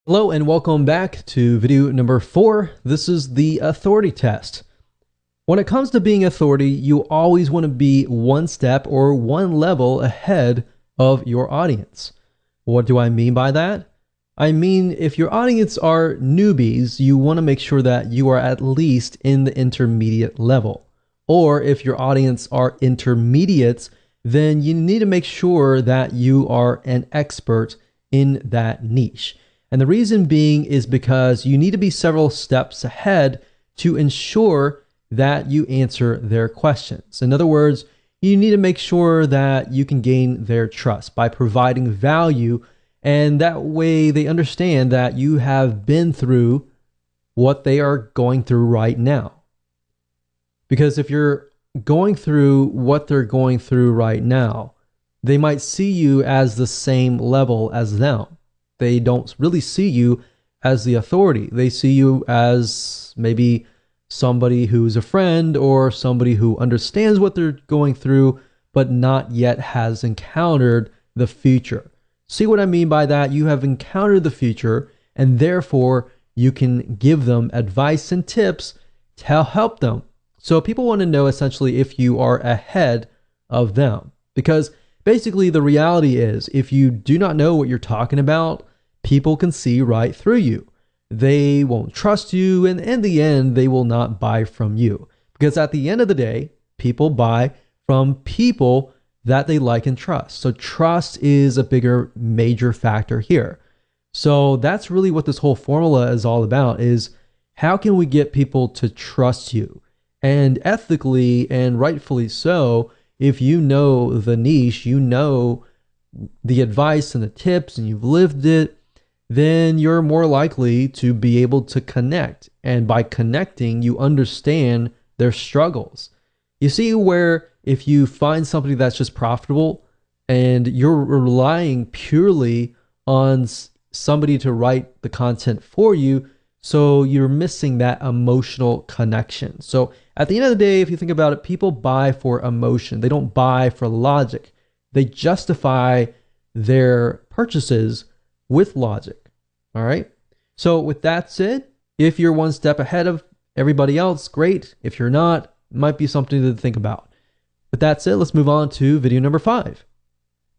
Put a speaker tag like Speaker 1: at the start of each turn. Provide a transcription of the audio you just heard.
Speaker 1: Hello and welcome back to video number 4. This is the authority test. When it comes to being authority, you always want to be one step or one level ahead of your audience. What do I mean by that? I mean, if your audience are newbies, you want to make sure that you are at least in the intermediate level. Or if your audience are intermediates, then you need to make sure that you are an expert in that niche. And the reason being is because you need to be several steps ahead to ensure that you answer their questions. In other words, you need to make sure that you can gain their trust by providing value, and that way they understand that you have been through what they are going through right now. Because if you're going through what they're going through right now, they might see you as the same level as them. They don't really see you as the authority. They see you as maybe somebody who's a friend or somebody who understands what they're going through, but not yet has encountered the future. See what I mean by that? You have encountered the future, and therefore you can give them advice and tips to help them. So people want to know essentially if you are ahead of them, because basically the reality is if you do not know what you're talking about, people can see right through you. They won't trust you, and in the end, they will not buy from you. Because at the end of the day, people buy from people that they like and trust. So trust is a bigger, major factor here. So that's really what this whole formula is all about, is how can we get people to trust you? And ethically and rightfully so, if you know the niche, you know the advice and the tips, and you've lived it, then you're more likely to be able to connect. And by connecting, you understand their struggles. You see, where if you find somebody that's just profitable and you're relying purely on somebody to write the content for you, so you're missing that emotional connection. So at the end of the day, if you think about it, people buy for emotion. They don't buy for logic. They justify their purchases with logic. All right. So with that said, if you're one step ahead of everybody else, great. If you're not, it might be something to think about. With that said, let's move on to video number 5.